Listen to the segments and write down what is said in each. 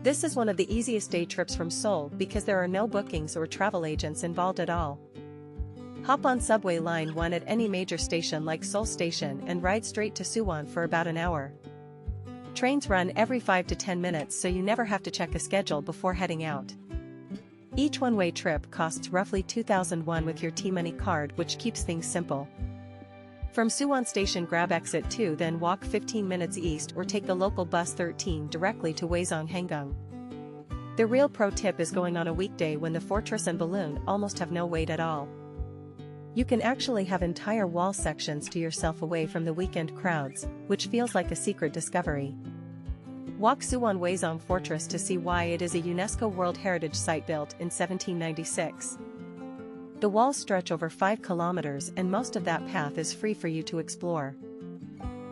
This is one of the easiest day trips from Seoul because there are no bookings or travel agents involved at all. Hop on subway line 1 at any major station like Seoul Station and ride straight to Suwon for about an hour. Trains run every 5 to 10 minutes, so you never have to check a schedule before heading out. Each one-way trip costs roughly 2,000 won with your T-Money card, which keeps things simple. From Suwon Station, grab exit 2, then walk 15 minutes east or take the local bus 13 directly to Hwaseong Hangang. The real pro tip is going on a weekday when the fortress and balloon almost have no wait at all. You can actually have entire wall sections to yourself away from the weekend crowds, which feels like a secret discovery. Walk Suwon Hwaseong Fortress to see why it is a UNESCO World Heritage Site built in 1796. The walls stretch over 5 kilometers and most of that path is free for you to explore.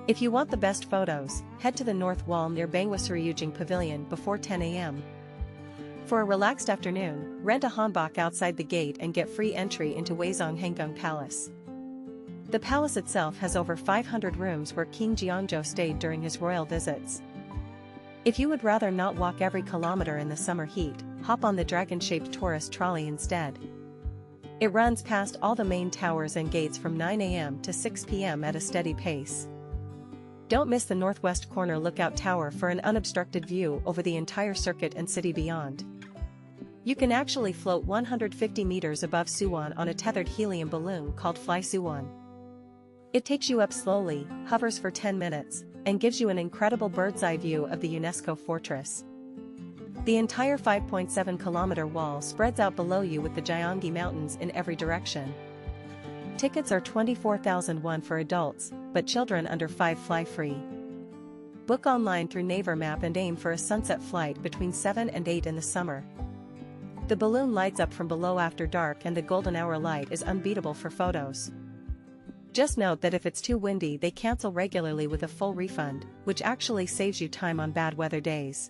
If you want the best photos, head to the north wall near Bangwasseryujing Pavilion before 10 a.m. For a relaxed afternoon, rent a hanbok outside the gate and get free entry into Hwaseong Hangang Palace. The palace itself has over 500 rooms where King Gyeonggi-do stayed during his royal visits. If you would rather not walk every kilometer in the summer heat, hop on the dragon-shaped tourist trolley instead. It runs past all the main towers and gates from 9 a.m. to 6 p.m. at a steady pace. Don't miss the northwest corner lookout tower for an unobstructed view over the entire circuit and city beyond. You can actually float 150 meters above Suwon on a tethered helium balloon called Fly Suwon. It takes you up slowly, hovers for 10 minutes, and gives you an incredible bird's-eye view of the UNESCO fortress. The entire 5.7-kilometer wall spreads out below you with the Gyeonggi Mountains in every direction. Tickets are 24,000 won for adults, but children under 5 fly free. Book online through Naver Map and aim for a sunset flight between 7 and 8 in the summer. The balloon lights up from below after dark and the golden hour light is unbeatable for photos. Just note that if it's too windy, they cancel regularly with a full refund, which actually saves you time on bad weather days.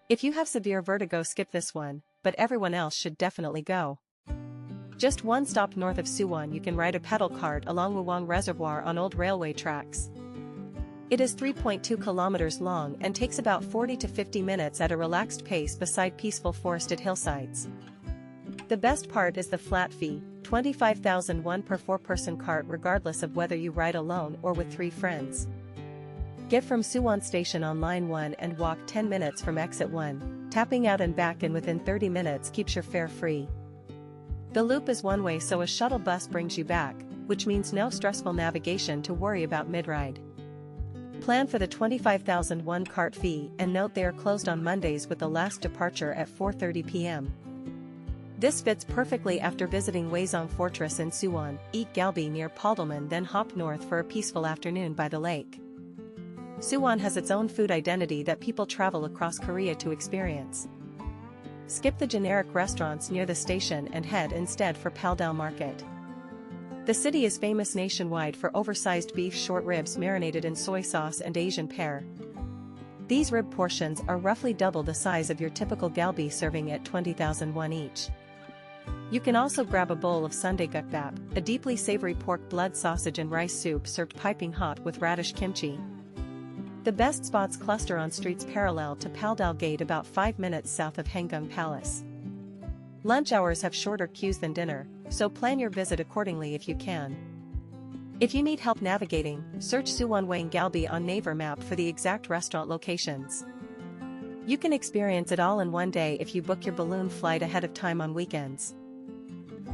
If you have severe vertigo, skip this one, but everyone else should definitely go. Just one stop north of Suwon, you can ride a pedal cart along Uiwang Reservoir on old railway tracks. It is 3.2 kilometers long and takes about 40 to 50 minutes at a relaxed pace beside peaceful forested hillsides. The best part is the flat fee, 25,000 won per 4-person cart, regardless of whether you ride alone or with 3 friends. Get from Suwon Station on line 1 and walk 10 minutes from exit 1, tapping out and back, and within 30 minutes keeps your fare free. The loop is one way, so a shuttle bus brings you back, which means no stressful navigation to worry about mid-ride. Plan for the 25,000 won cart fee, and note they are closed on Mondays with the last departure at 4:30 p.m. This fits perfectly after visiting Hwaseong Fortress in Suwon. Eat galbi near Paldalman, then hop north for a peaceful afternoon by the lake. Suwon has its own food identity that people travel across Korea to experience. Skip the generic restaurants near the station and head instead for Paldal Market. The city is famous nationwide for oversized beef short ribs marinated in soy sauce and Asian pear. These rib portions are roughly double the size of your typical galbi, serving at 20,000 won each. You can also grab a bowl of sundae-gukbap, a deeply savory pork blood sausage and rice soup served piping hot with radish kimchi. The best spots cluster on streets parallel to Paldal Gate, about 5 minutes south of Hangang Palace. Lunch hours have shorter queues than dinner, so plan your visit accordingly if you can. If you need help navigating, search Suwon Hwang Galbi on Naver Map for the exact restaurant locations. You can experience it all in one day if you book your balloon flight ahead of time on weekends.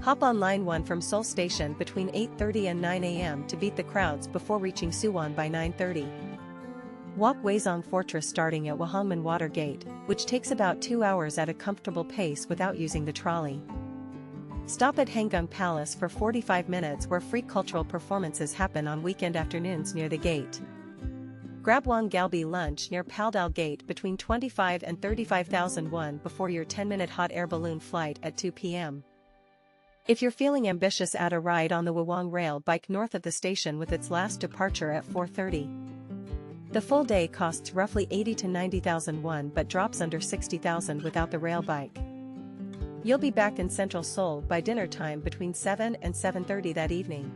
Hop on line 1 from Seoul Station between 8:30 and 9 a.m. to beat the crowds before reaching Suwon by 9:30. Walk Hwaseong Fortress starting at Hwangman Water Gate, which takes about 2 hours at a comfortable pace without using the trolley. Stop at Hangang Palace for 45 minutes, where free cultural performances happen on weekend afternoons near the gate. Grab Hwang Galbi lunch near Paldal Gate between 25 and 35,000 won before your 10-minute hot air balloon flight at 2 p.m. If you're feeling ambitious, add a ride on the Uiwang Rail Bike north of the station with its last departure at 4:30. The full day costs roughly 80 to 90,000 won but drops under 60,000 without the rail bike. You'll be back in central Seoul by dinner time between 7 and 7:30 that evening.